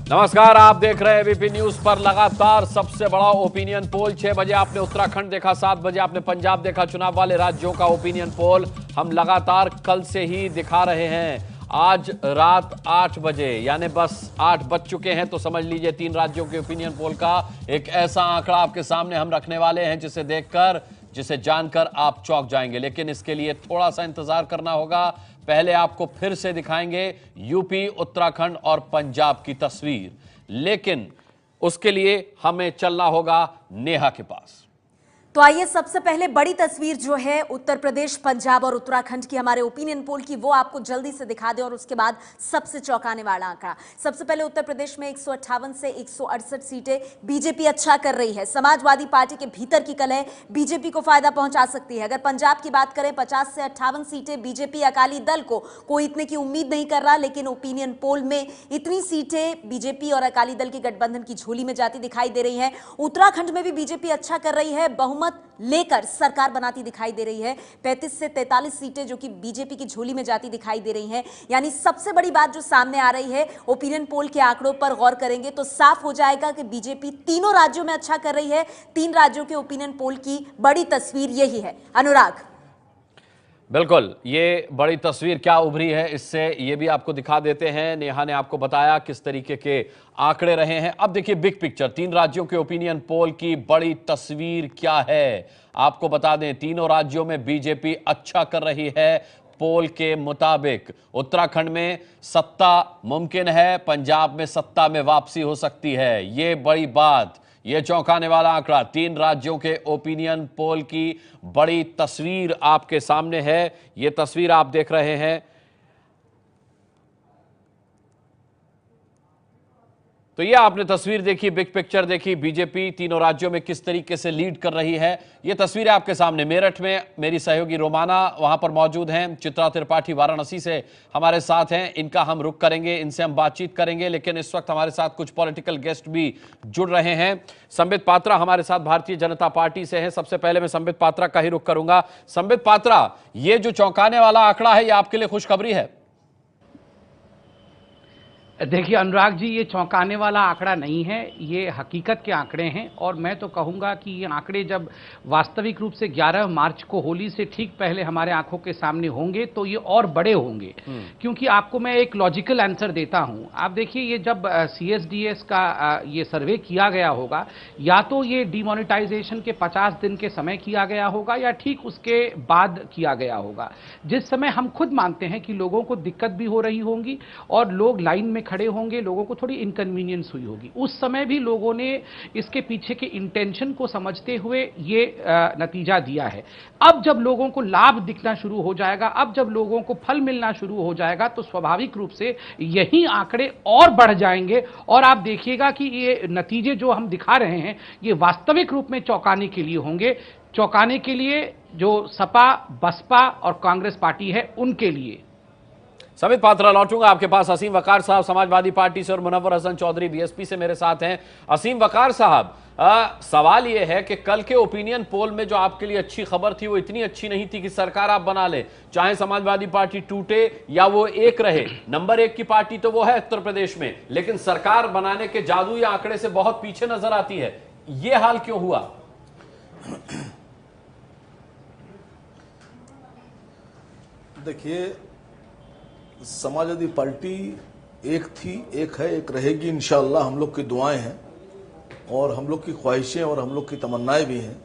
नमस्कार, आप देख रहे हैं एबीपी न्यूज पर लगातार सबसे बड़ा ओपिनियन पोल। 6 बजे आपने उत्तराखंड देखा, 7 बजे आपने पंजाब देखा। चुनाव वाले राज्यों का ओपिनियन पोल हम लगातार कल से ही दिखा रहे हैं। आज रात 8 बजे यानी बस 8 बज चुके हैं, तो समझ लीजिए 3 राज्यों के ओपिनियन पोल का एक ऐसा आंकड़ा आपके सामने हम रखने वाले हैं जिसे जानकर आप चौंक जाएंगे। लेकिन इसके लिए थोड़ा सा इंतजार करना होगा। पहले आपको फिर से दिखाएंगे यूपी, उत्तराखंड और पंजाब की तस्वीर, लेकिन उसके लिए हमें चलना होगा नेहा के पास। तो आइए सबसे पहले बड़ी तस्वीर जो है उत्तर प्रदेश, पंजाब और उत्तराखंड की हमारे ओपिनियन पोल की, वो आपको जल्दी से दिखा दें और उसके बाद सबसे चौंकाने वाला आंकड़ा। सबसे पहले उत्तर प्रदेश में 158 से 168 सीटें बीजेपी अच्छा कर रही है। समाजवादी पार्टी के भीतर की कलह बीजेपी को फायदा पहुंचा सकती है। अगर पंजाब की बात करें, 50 से 58 सीटें बीजेपी, अकाली दल को कोई इतने की उम्मीद नहीं कर रहा, लेकिन ओपिनियन पोल में इतनी सीटें बीजेपी और अकाली दल की गठबंधन की झोली में जाती दिखाई दे रही है। उत्तराखंड में भी बीजेपी अच्छा कर रही है, बहुमत लेकर सरकार बनाती दिखाई दे रही है। 35 से 43 सीटें जो कि बीजेपी की झोली में जाती दिखाई दे रही हैं। यानी सबसे बड़ी बात जो सामने आ रही है, ओपिनियन पोल के आंकड़ों पर गौर करेंगे तो साफ हो जाएगा कि बीजेपी तीनों राज्यों में अच्छा कर रही है। 3 राज्यों के ओपिनियन पोल की बड़ी तस्वीर यही है। अनुराग, बिल्कुल, ये बड़ी तस्वीर क्या उभरी है, इससे ये भी आपको दिखा देते हैं। नेहा ने आपको बताया किस तरीके के आंकड़े रहे हैं। अब देखिए बिग पिक्चर, 3 राज्यों के ओपिनियन पोल की बड़ी तस्वीर क्या है, आपको बता दें। तीनों राज्यों में बीजेपी अच्छा कर रही है। पोल के मुताबिक उत्तराखंड में सत्ता मुमकिन है, पंजाब में सत्ता में वापसी हो सकती है। ये बड़ी बात, ये चौंकाने वाला आंकड़ा, 3 राज्यों के ओपिनियन पोल की बड़ी तस्वीर आपके सामने है। ये तस्वीर आप देख रहे हैं। तो ये आपने तस्वीर देखी, बिग पिक्चर देखी, बीजेपी तीनों राज्यों में किस तरीके से लीड कर रही है। ये तस्वीर आपके सामने। मेरठ में मेरी सहयोगी रोमाना वहां पर मौजूद हैं, चित्रा त्रिपाठी वाराणसी से हमारे साथ हैं। इनका हम रुख करेंगे, इनसे हम बातचीत करेंगे, लेकिन इस वक्त हमारे साथ कुछ पॉलिटिकल गेस्ट भी जुड़ रहे हैं। संबित पात्रा हमारे साथ भारतीय जनता पार्टी से हैं। सबसे पहले मैं संबित पात्रा का ही रुख करूंगा। संबित पात्रा, ये जो चौंकाने वाला आंकड़ा है, ये आपके लिए खुशखबरी है? देखिए अनुराग जी, ये चौंकाने वाला आंकड़ा नहीं है, ये हकीकत के आंकड़े हैं। और मैं तो कहूँगा कि ये आंकड़े जब वास्तविक रूप से 11 मार्च को होली से ठीक पहले हमारे आंखों के सामने होंगे तो ये और बड़े होंगे। क्योंकि आपको मैं एक लॉजिकल आंसर देता हूँ। आप देखिए, ये जब CSDS का ये सर्वे किया गया होगा, या तो ये डिमोनेटाइजेशन के 50 दिन के समय किया गया होगा या ठीक उसके बाद किया गया होगा, जिस समय हम खुद मानते हैं कि लोगों को दिक्कत भी हो रही होंगी और लोग लाइन में खड़े होंगे, लोगों को थोड़ी इनकन्वीनियंस हुई होगी। उस समय भी लोगों ने इसके पीछे के इंटेंशन को समझते हुए ये नतीजा दिया है। अब जब लोगों को लाभ दिखना शुरू हो जाएगा, अब जब लोगों को फल मिलना शुरू हो जाएगा, तो स्वाभाविक रूप से यही आंकड़े और बढ़ जाएंगे। और आप देखिएगा कि ये नतीजे जो हम दिखा रहे हैं, ये वास्तविक रूप में चौंकाने के लिए होंगे। चौंकाने के लिए जो सपा, बसपा और कांग्रेस पार्टी है, उनके लिए। संबित पात्रा, लौटूंगा आपके पास। असीम वकार साहब समाजवादी पार्टी से और मुनव्वर हसन चौधरी बीएसपी से मेरे साथ हैं। असीम वकार साहब, सवाल यह है कि कल के ओपिनियन पोल में जो आपके लिए अच्छी खबर थी, वो इतनी अच्छी नहीं थी कि सरकार आप बना ले, चाहे समाजवादी पार्टी टूटे या वो एक रहे। नंबर 1 की पार्टी तो वो है उत्तर प्रदेश में, लेकिन सरकार बनाने के जादू या आंकड़े से बहुत पीछे नजर आती है। यह हाल क्यों हुआ? देखिए, समाजवादी पार्टी एक थी, एक है, एक रहेगी इंशाअल्लाह। हम लोग की दुआएं हैं और हम लोग की ख्वाहिशें और हम लोग की तमन्नाएं भी हैं।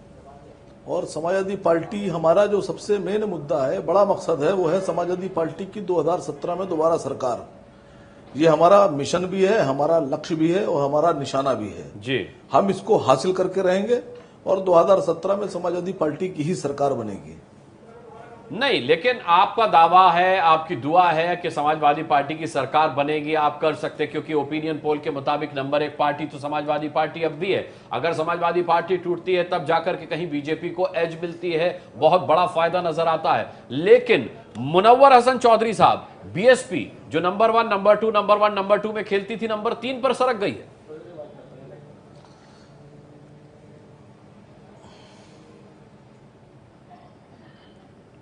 और समाजवादी पार्टी, हमारा जो सबसे मेन मुद्दा है, बड़ा मकसद है, वो है समाजवादी पार्टी की 2017 में दोबारा सरकार। ये हमारा मिशन भी है, हमारा लक्ष्य भी है और हमारा निशाना भी है जी। हम इसको हासिल करके रहेंगे और 2017 में समाजवादी पार्टी की ही सरकार बनेगी। नहीं, लेकिन आपका दावा है, आपकी दुआ है कि समाजवादी पार्टी की सरकार बनेगी, आप कर सकते, क्योंकि ओपिनियन पोल के मुताबिक नंबर 1 पार्टी तो समाजवादी पार्टी अब भी है। अगर समाजवादी पार्टी टूटती है तब जाकर के कहीं बीजेपी को एज मिलती है, बहुत बड़ा फायदा नजर आता है। लेकिन मुनव्वर हसन चौधरी साहब, बीएसपी जो नंबर 1, नंबर 2, नंबर 1, नंबर 2 में खेलती थी, नंबर 3 पर सरक गई है।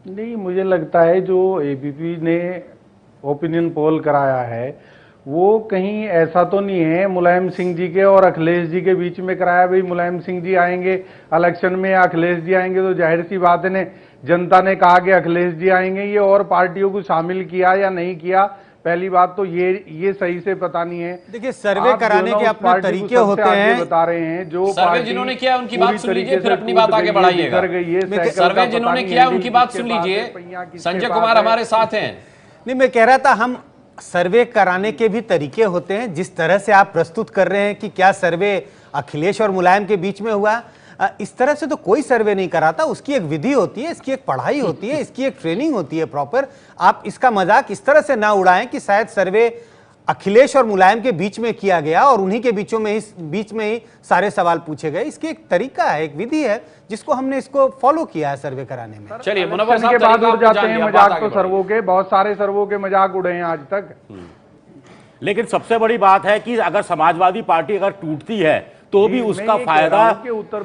नहीं, मुझे लगता है जो एबीपी ने ओपिनियन पोल कराया है वो कहीं ऐसा तो नहीं है मुलायम सिंह जी के और अखिलेश जी के बीच में कराया। भाई मुलायम सिंह जी आएंगे इलेक्शन में या अखिलेश जी आएंगे, तो जाहिर सी बात है जनता ने कहा कि अखिलेश जी आएंगे। ये और पार्टियों को शामिल किया या नहीं किया, पहली बात तो ये सही से पता नहीं है। देखिए, सर्वे कराने के अपने तरीके होते हैं, बता रहे हैं। जो सर्वे जिन्होंने किया उनकी बात सुन लीजिए, फिर अपनी बात आगे बढ़ाइएगा। सर्वे जिन्होंने किया उनकी बात सुन लीजिए। संजय कुमार हमारे साथ हैं। नहीं, मैं कह रहा था हम सर्वे कराने के भी तरीके होते हैं। जिस तरह से आप प्रस्तुत कर रहे हैं कि क्या सर्वे अखिलेश और मुलायम के बीच में हुआ, इस तरह से तो कोई सर्वे नहीं कराता। उसकी एक विधि होती है, इसकी एक पढ़ाई होती है, इसकी एक ट्रेनिंग होती है प्रॉपर। आप इसका मजाक इस तरह से ना उड़ाएं कि शायद सर्वे अखिलेश और मुलायम के बीच में किया गया और उन्हीं के बीच में ही सारे सवाल पूछे गए। इसकी एक तरीका है, एक विधि है, जिसको हमने इसको फॉलो किया है सर्वे कराने में। चलिए मुनव्वर साहब, के बाद उड़ जाते हैं मजाक तो सर्वों के, बहुत सारे सर्वों के मजाक उड़े हैं आज तक। लेकिन सबसे बड़ी बात है कि अगर समाजवादी पार्टी अगर टूटती है तो भी उसका फायदा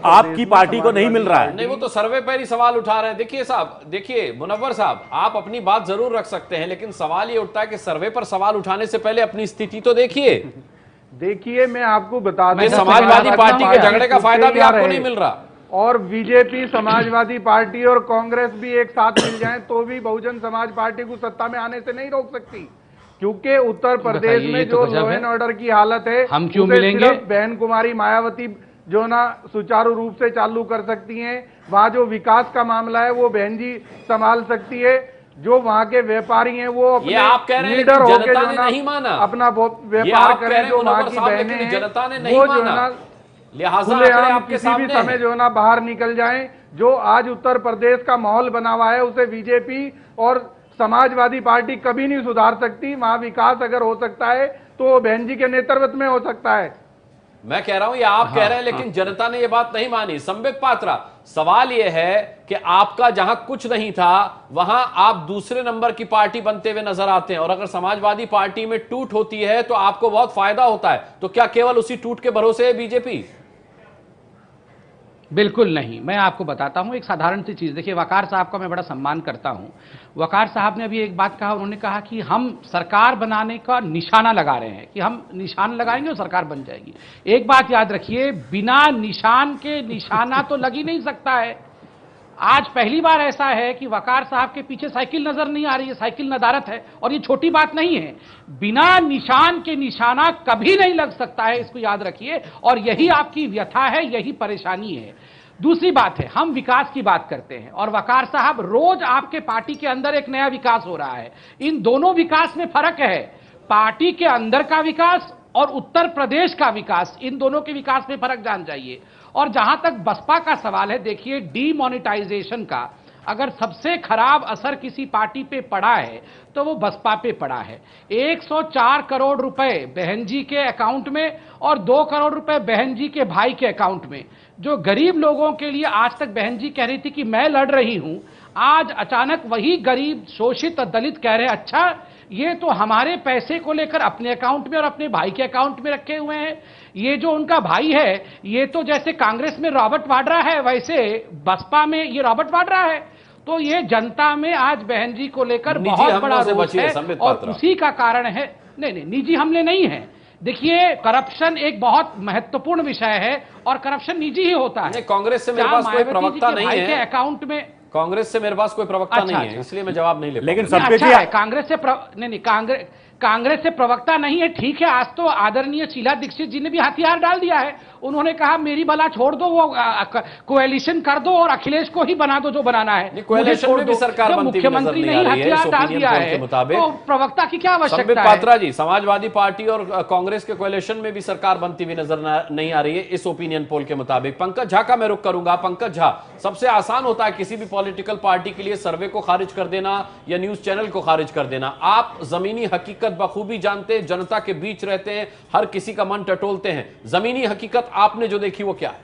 आपकी पार्टी को नहीं मिल रहा है। नहीं, वो तो सर्वे पर ही सवाल उठा रहे हैं। देखिए साहब, देखिए मुनव्वर साहब, आप अपनी बात जरूर रख सकते हैं, लेकिन सवाल ये उठता है कि सर्वे पर सवाल उठाने से पहले अपनी स्थिति तो देखिए। मैं आपको बता दूं, समाजवादी पार्टी के झगड़े का फायदा भी आपको नहीं मिल रहा, और बीजेपी, समाजवादी पार्टी और कांग्रेस भी एक साथ मिल जाएं तो भी बहुजन समाज पार्टी को सत्ता में आने से नहीं रोक सकती। क्योंकि उत्तर प्रदेश में जो लॉ एंड ऑर्डर की हालत है, हम क्यों मिलेंगे? बहन कुमारी मायावती जो ना सुचारू रूप से चालू कर सकती हैं। वहां जो विकास का मामला है वो बहन जी संभाल सकती है। जो वहां के व्यापारी हैं वो अपने आप कह रहे हैं, लीडर होके जनता जो ने ना नहीं माना, अपना व्यापार करें। जो वहां की बहनें हैं जनता ने नहीं वो जो माना, ना लिहाजा खुलेआम किसी भी समय जो ना बाहर निकल जाएं। जो आज उत्तर प्रदेश का माहौल बना हुआ है उसे बीजेपी और समाजवादी पार्टी कभी नहीं सुधार सकती। वहां विकास अगर हो सकता है तो बहन जी के नेतृत्व में हो सकता है। मैं कह रहा हूं, ये आप कह रहे हैं, लेकिन जनता ने ये बात नहीं मानी। संबित पात्रा, सवाल ये है कि आपका जहां कुछ नहीं था वहां आप दूसरे नंबर की पार्टी बनते हुए नजर आते हैं, और अगर समाजवादी पार्टी में टूट होती है तो आपको बहुत फायदा होता है। तो क्या केवल उसी टूट के भरोसे है बीजेपी? बिल्कुल नहीं। मैं आपको बताता हूं एक साधारण सी चीज। देखिए, वकार साहब का मैं बड़ा सम्मान करता हूं। वकार साहब ने अभी एक बात कहा, उन्होंने कहा कि हम सरकार बनाने का निशाना लगा रहे हैं, कि हम निशान लगाएंगे और सरकार बन जाएगी। एक बात याद रखिए, बिना निशान के निशाना तो लग ही नहीं सकता है। आज पहली बार ऐसा है कि वकार साहब के पीछे साइकिल नजर नहीं आ रही है, साइकिल नदारत है, और ये छोटी बात नहीं है। बिना निशान के निशाना कभी नहीं लग सकता है, इसको याद रखिए। और यही आपकी व्यथा है, यही परेशानी है। दूसरी बात है, हम विकास की बात करते हैं और वकार साहब, रोज आपके पार्टी के अंदर एक नया विकास हो रहा है। इन दोनों विकास में फर्क है, पार्टी के अंदर का विकास और उत्तर प्रदेश का विकास। इन दोनों के विकास में फर्क जान जाइए। और जहां तक बसपा का सवाल है, देखिए, डीमोनेटाइजेशन का अगर सबसे खराब असर किसी पार्टी पे पड़ा है तो वो बसपा पे पड़ा है। 104 करोड़ रुपए बहन जी के अकाउंट में और 2 करोड़ रुपए बहन जी के भाई के अकाउंट में, जो गरीब लोगों के लिए आज तक बहन जी कह रही थी कि मैं लड़ रही हूं, आज अचानक वही गरीब, शोषित दलित कह रहे हैं अच्छा ये तो हमारे पैसे को लेकर अपने अकाउंट में और अपने भाई के अकाउंट में रखे हुए हैं। ये जो उनका भाई है, ये तो जैसे कांग्रेस में रॉबर्ट वाड्रा है, वैसे बसपा में ये रॉबर्ट वाड्रा है। तो ये जनता में आज बहन जी को लेकर बहुत बड़ा रोष है, और उसी का कारण है। नहीं, निजी हमले नहीं है। देखिए, करप्शन एक बहुत महत्वपूर्ण विषय है और करप्शन निजी ही होता है। कांग्रेस से मेरे पास कोई प्रवक्ता नहीं है, अकाउंट में कांग्रेस से मेरे पास कोई प्रवक्ता नहीं है, इसलिए मैं जवाब नहीं ले पाऊंगा। लेकिन अच्छा है, कांग्रेस से नहीं, कांग्रेस से प्रवक्ता नहीं है, ठीक है। आज तो आदरणीय शीला दीक्षित जी ने भी हथियार डाल दिया है। उन्होंने कहा मेरी भला छोड़ दो, वो कोएलिशन कर दो और अखिलेश को ही बना दो जो बनाना है। कोएलिशन में भी सरकार बनती हुई नजर नहीं आ रही है इस ओपिनियन पोल के मुताबिक। तो प्रवक्ता की क्या आवश्यकता है? संबित पात्रा जी, समाजवादी पार्टी और कांग्रेस के कोएलिशन में भी सरकार बनती हुई नजर नहीं आ रही है इस ओपिनियन पोल के मुताबिक। पंकज झा का मैं रुख करूंगा। पंकज झा, सबसे आसान होता है किसी भी पॉलिटिकल पार्टी के लिए सर्वे को खारिज कर देना या न्यूज चैनल को खारिज कर देना। आप जमीनी हकीकत बखूबी जानते हैं, जनता के बीच रहते हैं, हर किसी का मन टटोलते हैं। जमीनी हकीकत आपने जो देखी वो क्या है?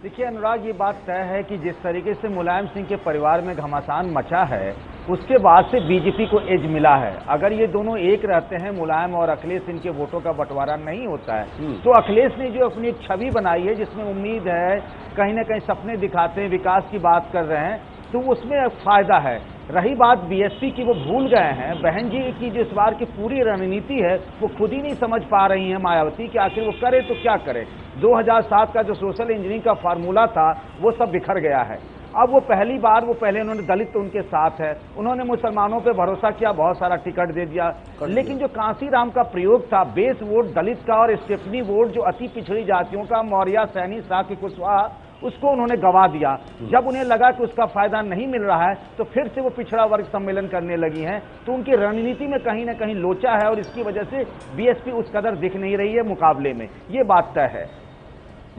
देखिए अनुराग, ये बात तय है कि जिस तरीके से मुलायम सिंह के परिवार में घमासान मचा है, उसके बाद से बीजेपी को एज मिला है। अगर ये दोनों एक रहते हैं, मुलायम और अखिलेश, इनके वोटों का बंटवारा नहीं होता है, तो अखिलेश ने जो अपनी एक छवि बनाई है जिसमें उम्मीद है, कहीं ना कहीं सपने दिखाते हैं, विकास की बात कर रहे हैं, तो उसमें फायदा है। रही बात बीएसपी की, वो भूल गए हैं बहन जी की जो इस बार की पूरी रणनीति है वो खुद ही नहीं समझ पा रही हैं मायावती कि आखिर वो करे तो क्या करे। 2007 का जो सोशल इंजीनियरिंग का फार्मूला था वो सब बिखर गया है। अब वो पहले उन्होंने दलित तो उनके साथ है, उन्होंने मुसलमानों पे भरोसा किया, बहुत सारा टिकट दे दिया, लेकिन जो कांसीराम का प्रयोग था, बेस वोट दलित का और स्टेफनी वोट जो अति पिछड़ी जातियों का, मौर्य, सैनी, साकी, कुशवाहा, उसको उन्होंने गवा दिया। जब उन्हें लगा कि उसका फायदा नहीं मिल रहा है तो फिर से वो पिछड़ा वर्ग सम्मेलन करने लगी हैं। तो उनकी रणनीति में कहीं ना कहीं लोचा है और इसकी वजह से बीएसपी उस कदर दिख नहीं रही है मुकाबले में, ये बात तय है।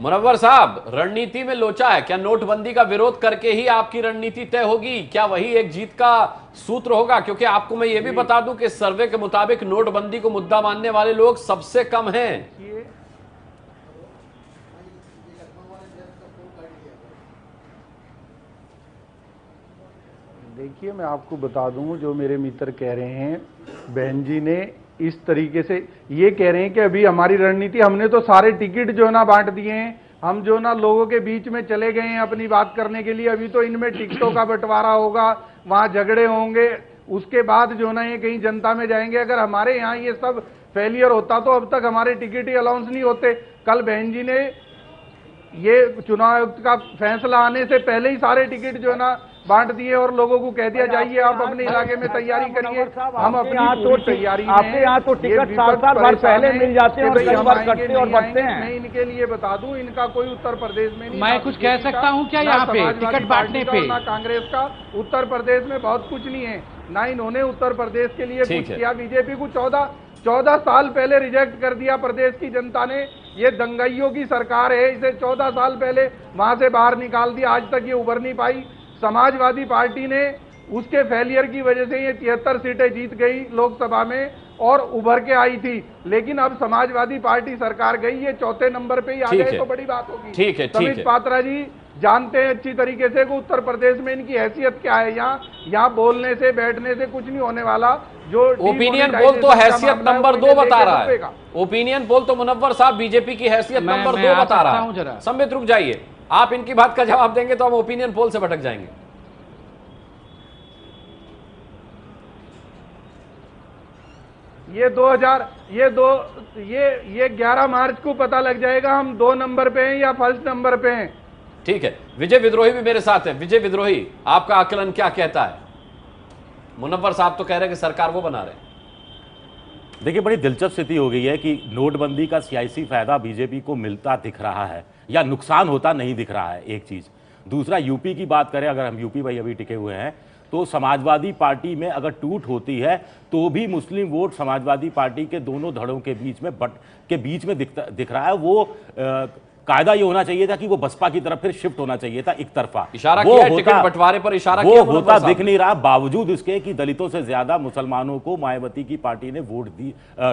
मुनव्वर साहब, रणनीति में लोचा है, क्या नोटबंदी का विरोध करके ही आपकी रणनीति तय होगी? क्या वही एक जीत का सूत्र होगा? क्योंकि आपको मैं ये भी बता दूं कि सर्वे के मुताबिक नोटबंदी को मुद्दा मानने वाले लोग सबसे कम हैं। देखिए, मैं आपको बता दूं, जो मेरे मित्र कह रहे हैं, बहन जी ने इस तरीके से ये कह रहे हैं कि अभी हमारी रणनीति, हमने तो सारे टिकट जो है ना बांट दिए हैं, हम जो ना लोगों के बीच में चले गए हैं अपनी बात करने के लिए। अभी तो इनमें टिकटों का बंटवारा होगा, वहां झगड़े होंगे, उसके बाद जो ना ये कहीं जनता में जाएंगे। अगर हमारे यहाँ ये सब फेलियर होता तो अब तक हमारे टिकट ही अलाउंस नहीं होते। कल बहन जी ने ये चुनाव आयुक्त का फैसला आने से पहले ही सारे टिकट जो है ना बांट दिए और लोगों को कह दिया, जाइए आप अपने इलाके में तैयारी करिए, हम अपनी पूरी तैयारी में। आपके यहाँ तो टिकट साल भर पहले मिल जाते हैं और कई बार कटते और बढ़ते हैं। मैं इनके लिए बता दूं, इनका कोई उत्तर प्रदेश में नहीं। मैं कुछ कह सकता हूं क्या यहाँ पे टिकट बांटने पे? ना कांग्रेस का उत्तर प्रदेश में बहुत कुछ नहीं है, ना इन्होंने उत्तर प्रदेश के लिए कुछ किया। बीजेपी को 14 साल पहले रिजेक्ट कर दिया प्रदेश की जनता ने। ये दंगाइयों की सरकार है, इसे 14 साल पहले वहां से बाहर निकाल दिया, आज तक ये उभर नहीं पाई। समाजवादी पार्टी ने उसके फेलियर की वजह से ये 73 सीटें जीत गई लोकसभा में और उभर के आई थी, लेकिन अब समाजवादी पार्टी सरकार गई, ये चौथे नंबर पे ही आ गए तो बड़ी बात होगी। ठीक है, संबित पात्रा जी जानते हैं अच्छी तरीके से कि उत्तर प्रदेश में इनकी हैसियत क्या है। यहाँ बोलने से बैठने से कुछ नहीं होने वाला। जो ओपिनियन पोल तो हैसियत नंबर 2 बता रहा है। ओपिनियन पोल तो मुनव्वर साहब बीजेपी की हैसियत नंबर 2 बता रहा है। संबित रुक जाइए, आप इनकी बात का जवाब देंगे तो हम ओपिनियन पोल से भटक जाएंगे। ये 11 मार्च को पता लग जाएगा हम 2 नंबर पे हैं या फर्स्ट नंबर पे हैं। ठीक है, विजय विद्रोही भी मेरे साथ है। विजय विद्रोही, आपका आकलन क्या कहता है? मुनव्वर साहब तो कह रहे हैं कि सरकार वो बना रहे हैं। देखिए, बड़ी दिलचस्प स्थिति हो गई है कि नोटबंदी का सियासी फायदा बीजेपी को मिलता दिख रहा है या नुकसान होता नहीं दिख रहा है, एक चीज। दूसरा, यूपी की बात करें, अगर हम यूपी भाई अभी टिके हुए हैं, तो समाजवादी पार्टी में अगर टूट होती है तो भी मुस्लिम वोट समाजवादी पार्टी के दोनों धड़ों के बीच में दिख रहा है। वो कायदा ये होना चाहिए था कि वो बसपा की तरफ फिर शिफ्ट होना चाहिए था, एक तरफा इशारा किया, टिकट बंटवारे पर इशारा किया, वो होता दिख नहीं रहा, बावजूद इसके कि दलितों से ज्यादा मुसलमानों को मायावती की पार्टी ने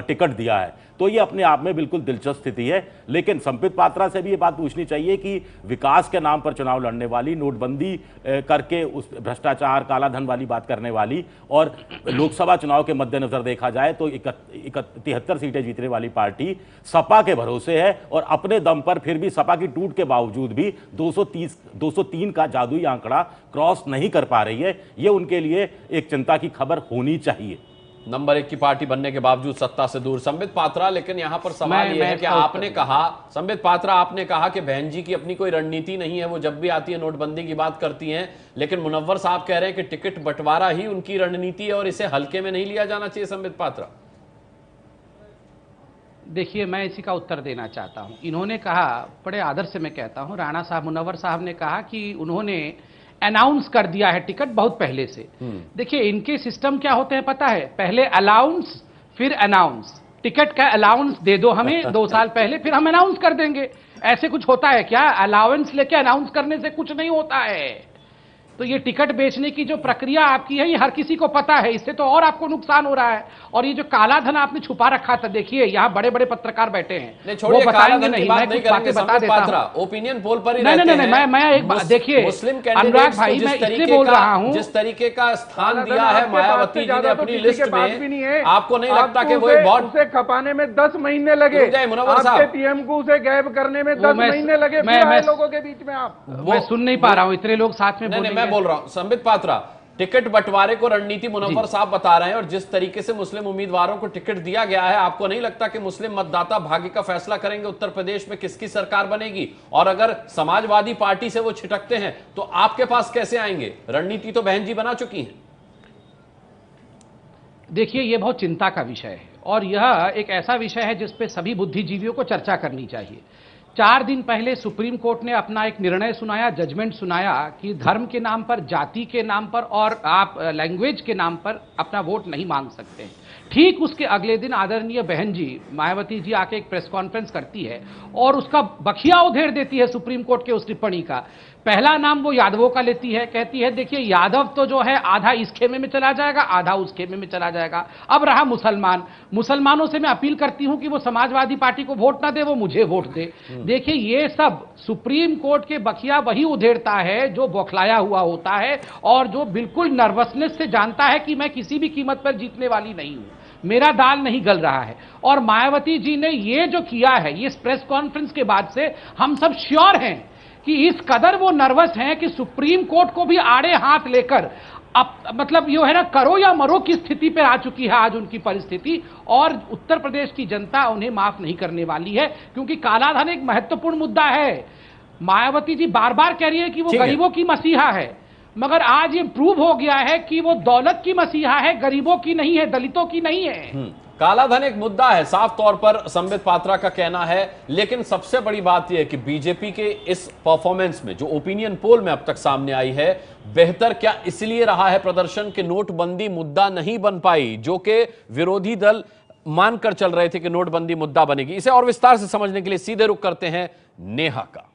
टिकट दिया है। तो ये अपने आप में बिल्कुल दिलचस्प स्थिति है। लेकिन संबित पात्रा से भी ये बात पूछनी चाहिए कि विकास के नाम पर चुनाव लड़ने वाली, नोटबंदी करके उस भ्रष्टाचार, काला धन वाली बात करने वाली, और लोकसभा चुनाव के मद्देनजर देखा जाए तो 73 सीटें जीतने वाली पार्टी सपा के भरोसे है और अपने दम पर फिर भी सपा की टूट के बावजूद भी 203 का जादुई आंकड़ा क्रॉस नहीं कर पा रही है। यह उनके लिए एक चिंता की खबर होनी चाहिए। नंबर 1 की पार्टी बनने के बावजूद सत्ता से दूर संबित पात्रा। लेकिन यहां पर सवाल यह है कि आपने कहा, संबित पात्रा, आपने कहा कि बहन जी की अपनी कोई रणनीति नहीं है, वो जब भी आती है नोटबंदी की बात करती हैं, लेकिन मुनव्वर साहब कह रहे हैं कि टिकट बंटवारा ही उनकी रणनीति है और इसे हल्के में नहीं लिया जाना चाहिए। संबित पात्रा, देखिए, मैं इसी का उत्तर देना चाहता हूं। इन्होंने कहा, बड़े आदर से मैं कहता हूं, राणा साहब, मुनव्वर साहब ने कहा कि उन्होंने अनाउंस कर दिया है टिकट बहुत पहले से। देखिए, इनके सिस्टम क्या होते हैं पता है? पहले अलाउंस, फिर अनाउंस। टिकट का अलाउंस दे दो हमें 2 साल पहले, फिर हम अनाउंस कर देंगे। ऐसे कुछ होता है क्या? अलाउंस लेके अनाउंस करने से कुछ नहीं होता है। तो ये टिकट बेचने की जो प्रक्रिया आपकी है, ये हर किसी को पता है, इससे तो और आपको नुकसान हो रहा है। और ये जो काला धन आपने छुपा रखा था, देखिए यहाँ बड़े बड़े पत्रकार बैठे हैं, वो बताएंगे नहीं, मैं कुछ बातें बता देता हूं। ओपिनियन पोल पर ही नहीं, मैं एक बात, देखिए अनुराग भाई, मैं इसलिए बोल रहा हूं, जिस तरीके का स्थान दिया है मायावती जी ने अपनी लिस्ट में, आपको नहीं लगता कि वो बहुत उसे खपाने में 10 महीने लगे? आपके पीएम को उसे गायब करने में 10 महीने लगे लोगों के बीच में। आप मैं सुन नहीं पा रहा हूं, इतने लोग साथ में बोल रहा हूं। संबित पात्रा, टिकट बंटवारे को रणनीति मुनव्वर साहब बता रहे हैं, और जिस तरीके से मुस्लिम उम्मीदवारों को टिकट दिया गया है, आपको नहीं लगता कि मुस्लिम मतदाता भाग्य का फैसला करेंगे उत्तर प्रदेश में किसकी सरकार बनेगी? और अगर समाजवादी पार्टी से वो छिटकते हैं तो आपके पास कैसे आएंगे? रणनीति तो बहन जी बना चुकी है। देखिए, ये बहुत चिंता का विषय है और यह एक ऐसा विषय है जिस पे सभी बुद्धिजीवियों को चर्चा करनी चाहिए। 4 दिन पहले सुप्रीम कोर्ट ने अपना एक निर्णय सुनाया, जजमेंट सुनाया कि धर्म के नाम पर, जाति के नाम पर और आप लैंग्वेज के नाम पर अपना वोट नहीं मांग सकते हैं। ठीक उसके अगले दिन आदरणीय बहन जी मायावती जी आके एक प्रेस कॉन्फ्रेंस करती है और उसका बखिया उधेड़ देती है सुप्रीम कोर्ट के उस टिप्पणी का। पहला नाम वो यादवों का लेती है, कहती है देखिए यादव तो जो है आधा इस खेमे में चला जाएगा, आधा उस खेमे में चला जाएगा। अब रहा मुसलमान, मुसलमानों से मैं अपील करती हूं कि वो समाजवादी पार्टी को वोट ना दे, वो मुझे वोट दे। देखिए, ये सब सुप्रीम कोर्ट के बखिया वही उधेड़ता है जो बौखलाया हुआ होता है और जो बिल्कुल नर्वसनेस से जानता है कि मैं किसी भी कीमत पर जीतने वाली नहीं हूं, मेरा दाल नहीं गल रहा है। और मायावती जी ने ये जो किया है, ये प्रेस कॉन्फ्रेंस के बाद से हम सब श्योर हैं कि इस कदर वो नर्वस हैं कि सुप्रीम कोर्ट को भी आड़े हाथ लेकर अब मतलब ये है ना, करो या मरो की स्थिति पे आ चुकी है आज उनकी परिस्थिति, और उत्तर प्रदेश की जनता उन्हें माफ नहीं करने वाली है, क्योंकि कालाधन एक महत्वपूर्ण मुद्दा है। मायावती जी बार बार कह रही है कि वो गरीबों की मसीहा है, मगर आज ये प्रूव हो गया है कि वो दौलत की मसीहा है, गरीबों की नहीं है, दलितों की नहीं है। कालाधन एक मुद्दा है, साफ तौर पर संबित पात्रा का कहना है, लेकिन सबसे बड़ी बात यह है कि बीजेपी के इस परफॉर्मेंस में जो ओपिनियन पोल में अब तक सामने आई है, बेहतर क्या इसलिए रहा है प्रदर्शन कि नोटबंदी मुद्दा नहीं बन पाई, जो कि विरोधी दल मानकर चल रहे थे कि नोटबंदी मुद्दा बनेगी। इसे और विस्तार से समझने के लिए सीधे रुख करते हैं नेहा का।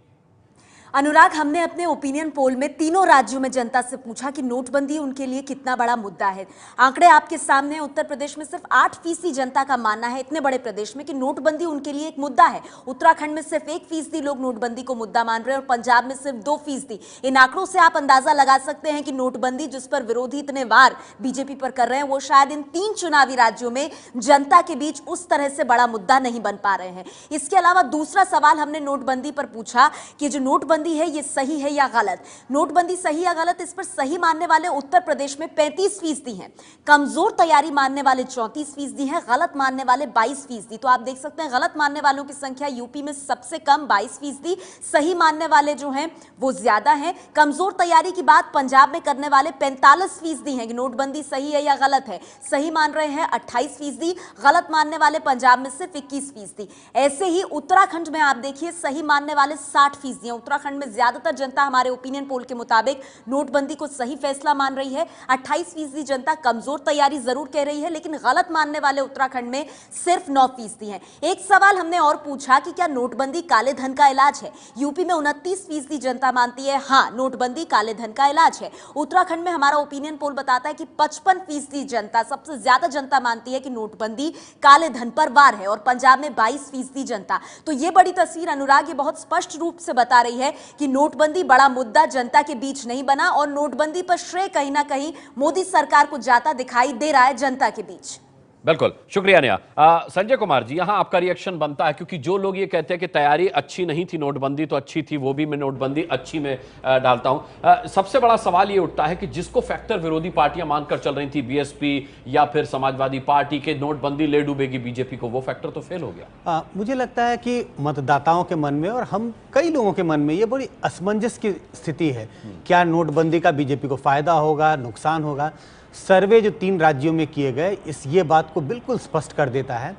अनुराग, हमने अपने ओपिनियन पोल में तीनों राज्यों में जनता से पूछा कि नोटबंदी उनके लिए कितना बड़ा मुद्दा है। आंकड़े आपके सामने हैं। उत्तर प्रदेश में सिर्फ 8% जनता का मानना है, इतने बड़े प्रदेश में, कि नोटबंदी उनके लिए एक मुद्दा है। उत्तराखंड में सिर्फ 1% लोग नोटबंदी को मुद्दा मान रहे हैं और पंजाब में सिर्फ 2%। इन आंकड़ों से आप अंदाजा लगा सकते हैं कि नोटबंदी जिस पर विरोधी इतने वार बीजेपी पर कर रहे हैं, वो शायद इन 3 चुनावी राज्यों में जनता के बीच उस तरह से बड़ा मुद्दा नहीं बन पा रहे हैं। इसके अलावा दूसरा सवाल हमने नोटबंदी पर पूछा कि जो नोटबंदी है ये सही है या गलत। नोटबंदी सही या गलत, इस पर सही मानने वाले उत्तर प्रदेश में 35% हैं, कमजोर तैयारी मानने वाले 34% हैं, गलत मानने वाले 22%। तो आप देख सकते हैं गलत मानने वालों की संख्या यूपी में सबसे कम 22%, सही मानने वाले जो हैं वो ज्यादा हैं। कमजोर तैयारी की बात पंजाब में करने वाले 45% हैं कि नोटबंदी सही है या गलत है, सही मान रहे हैं 28%, गलत मानने वाले पंजाब में सिर्फ 21%। ऐसे ही उत्तराखंड में आप देखिए सही मानने वाले 60% हैं। उत्तराखंड में ज्यादातर जनता हमारे ओपिनियन पोल के मुताबिक नोटबंदी को सही फैसला मान रही है। 28% जनता कमजोर तैयारी जरूर कह रही है, लेकिन गलत मानने वाले उत्तराखंड में सिर्फ 9% हैं। एक सवाल हमने और पूछा कि क्या नोटबंदी काले धन का इलाज है। यूपी में 29% जनता मानती है हाँ, नोटबंदी काले धन का इलाज है। उत्तराखंड में हमारा ओपिनियन पोल बताता है कि 55% जनता, सबसे ज्यादा जनता मानती है कि नोटबंदी काले धन पर वार है, और पंजाब में 22% जनता। तो ये बड़ी तस्वीर अनुराग ये बहुत स्पष्ट रूप से बता रही है कि नोटबंदी बड़ा मुद्दा जनता के बीच नहीं बना, और नोटबंदी पर श्रेय कहीं ना कहीं मोदी सरकार को जाता दिखाई दे रहा है जनता के बीच। बिल्कुल, शुक्रिया नेहा। संजय कुमार जी, यहां आपका रिएक्शन बनता है, क्योंकि जो लोग ये कहते हैं कि तैयारी अच्छी नहीं थी, नोटबंदी तो अच्छी थी, वो भी मैं नोटबंदी अच्छी में डालता हूं। सबसे बड़ा सवाल ये उठता है कि जिसको फैक्टर विरोधी पार्टियां मानकर चल रही थी, बीएसपी या फिर समाजवादी पार्टी के, नोटबंदी ले डूबेगी बीजेपी को, वो फैक्टर तो फेल हो गया। मुझे लगता है कि मतदाताओं के मन में और हम कई लोगों के मन में ये बड़ी असमंजस की स्थिति है। क्या नोटबंदी का बीजेपी को फायदा होगा, नुकसान होगा? सर्वे जो 3 राज्यों में किए गए ये बात को बिल्कुल स्पष्ट कर देता है।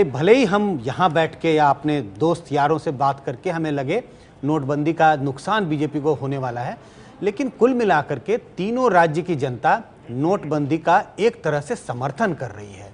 भले ही हम यहाँ बैठ के या अपने दोस्त यारों से बात करके हमें लगे नोटबंदी का नुकसान बीजेपी को होने वाला है, लेकिन कुल मिलाकर के तीनों राज्य की जनता नोटबंदी का एक तरह से समर्थन कर रही है।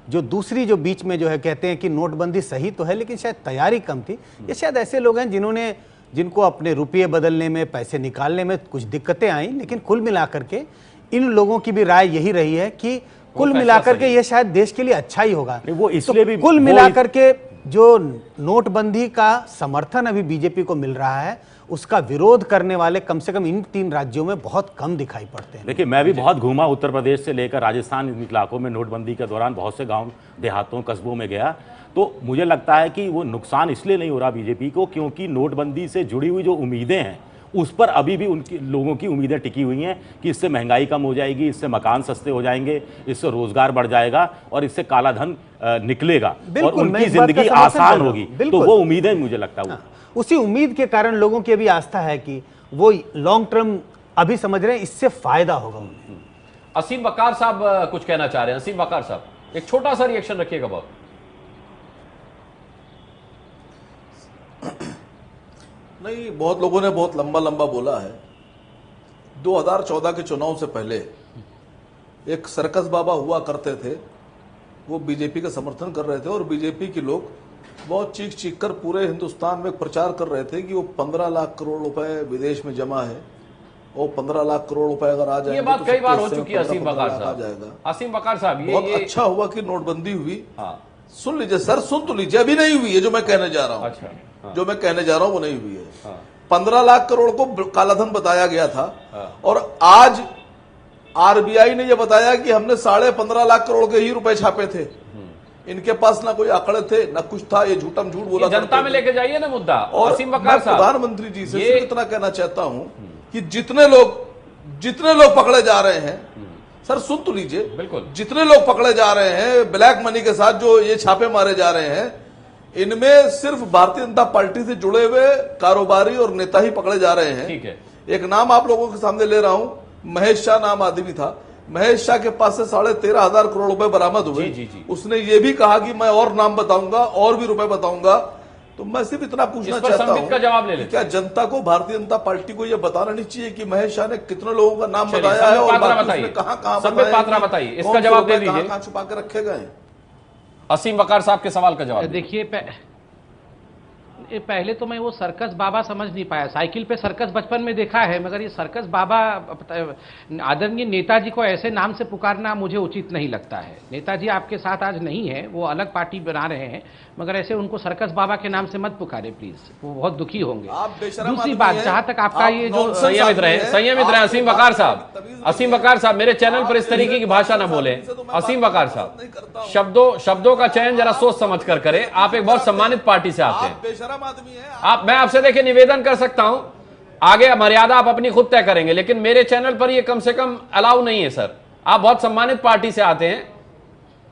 जो दूसरी जो बीच में जो है कहते हैं कि नोटबंदी सही तो है लेकिन शायद तैयारी कम थी, ये शायद ऐसे लोग हैं जिनको अपने रुपये बदलने में, पैसे निकालने में कुछ दिक्कतें आई, लेकिन कुल मिलाकर के इन लोगों की भी राय यही रही है कि कुल मिलाकर के ये शायद देश के लिए अच्छा ही होगा। वो इसलिए भी कुल मिलाकर के जो नोटबंदी का समर्थन अभी बीजेपी को मिल रहा है, उसका विरोध करने वाले कम से कम इन 3 राज्यों में बहुत कम दिखाई पड़ते हैं। देखिए, मैं भी बहुत घूमा उत्तर प्रदेश से लेकर राजस्थान, इन इलाकों में नोटबंदी के दौरान बहुत से गांव, देहातों, कस्बों में गया, तो मुझे लगता है कि वो नुकसान इसलिए नहीं हो रहा बीजेपी को, क्योंकि नोटबंदी से जुड़ी हुई जो उम्मीदें हैं उस पर अभी भी उनकी लोगों की उम्मीदें टिकी हुई हैं कि इससे महंगाई कम हो जाएगी, इससे मकान सस्ते हो जाएंगे, इससे रोजगार बढ़ जाएगा और इससे काला धन निकलेगा और उनकी जिंदगी आसान होगी। तो वो उम्मीदें मुझे लगता है उसी उम्मीद के कारण लोगों की अभी आस्था है कि वो लॉन्ग टर्म अभी समझ रहे हैं इससे फायदा होगा उन्हें। असीम वकार साहब कुछ कहना चाह रहे हैं। असीम वकार साहब एक छोटा सा रिएक्शन रखिएगा बहुत। नहीं, बहुत लोगों ने बहुत लंबा लंबा बोला है। 2014 के चुनाव से पहले एक सर्कस बाबा हुआ करते थे, वो बीजेपी का समर्थन कर रहे थे और बीजेपी के लोग बहुत चीख चीख कर पूरे हिंदुस्तान में प्रचार कर रहे थे कि वो 15 लाख करोड़ रुपए विदेश में जमा है और 15 लाख करोड़ रुपए अगर आ जाएंगे ये बात तो कई बार हो 17 चुकी है असीम वकार आ साहब। जाएगा। असीम वकार साहब बहुत ये अच्छा हुआ कि नोटबंदी हुई। हाँ। सुन लीजिए सर, सुन तो लीजिए, अभी नहीं हुई है जो मैं कहने जा रहा हूँ। अच्छा, हाँ। जो मैं कहने जा रहा हूँ वो नहीं हुई है। हाँ। 15 लाख करोड़ को कालाधन बताया गया था और आज आरबीआई ने यह बताया कि हमने 15.5 लाख करोड़ के ही रुपए छापे थे। इनके पास ना कोई आंकड़े थे ना कुछ था, ये झूठम झूठ बोला। जनता में लेके जाइए ना मुद्दा। और असीम वकार साहब, प्रधानमंत्री जी से सिर्फ इतना कहना चाहता हूं कि जितने लोग पकड़े जा रहे हैं, सर सुन तो लीजिए, बिल्कुल, जितने लोग पकड़े जा रहे हैं ब्लैक मनी के साथ, जो ये छापे मारे जा रहे हैं, इनमें सिर्फ भारतीय जनता पार्टी से जुड़े हुए कारोबारी और नेता ही पकड़े जा रहे हैं। ठीक है। एक नाम आप लोगों के सामने ले रहा हूं, महेश शाह नाम आदमी था। महेश शाह के पास से 13,500 करोड़ रुपए बरामद हुए। जी। उसने ये भी कहा कि मैं और नाम बताऊंगा और भी रुपए बताऊंगा। तो मैं सिर्फ इतना पूछना चाहता हूं का जवाब ले लेते। क्या जनता को, भारतीय जनता पार्टी को यह बताना नहीं चाहिए कि महेश शाह ने कितने लोगों का नाम बताया है और कहां बताइए, इसका जवाब दे दीजिए। कहां छुपा के रखे गए? असीम वकार साहब के सवाल का जवाब देखिए। पहले तो मैं वो सर्कस बाबा समझ नहीं पाया। साइकिल पे सर्कस बचपन में देखा है, मगर ये सर्कस बाबा, आदरणीय नेताजी को ऐसे नाम से पुकारना मुझे उचित नहीं लगता है। नेताजी आपके साथ आज नहीं है, वो अलग पार्टी बना रहे हैं, मगर ऐसे उनको सर्कस बाबा के नाम से मत पुकारे प्लीज, वो बहुत दुखी होंगे। दूसरी बात, जहां तक आपका ये जो संयमित रहे असीम वकार साहब। असीम वकार साहब, मेरे चैनल पर इस तरीके की भाषा ना बोले। असीम वकार साहब, शब्दों का चयन जरा सोच समझ कर करें। आप एक बहुत सम्मानित पार्टी से आते हैं। मैं आपसे देखिए निवेदन कर सकता हूं, आगे मर्यादा आप अपनी खुद तय करेंगे, लेकिन मेरे चैनल पर ये कम से कम अलाउ नहीं है सर। आप बहुत सम्मानित पार्टी से आते हैं,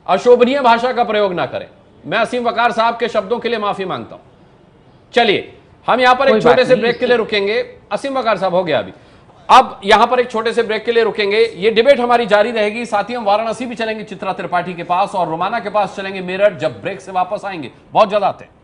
अशोभनीय भाषा का प्रयोग ना करें। मैं असीम वकार साहब के शब्दों के लिए माफी मांगता हूं। चलिए, हम यहां पर एक छोटे से ब्रेक के लिए रुकेंगे। असीम वकार साहब, हो गया अभी। अब यहां पर एक छोटे से ब्रेक के लिए रुकेंगे। ये डिबेट हमारी जारी रहेगी। साथ ही हम वाराणसी भी चलेंगे, चित्रा त्रिपाठी के पास, और रोमाना के पास चलेंगे, मेरठ, जब ब्रेक से वापस आएंगे। बहुत जल्द आते हैं।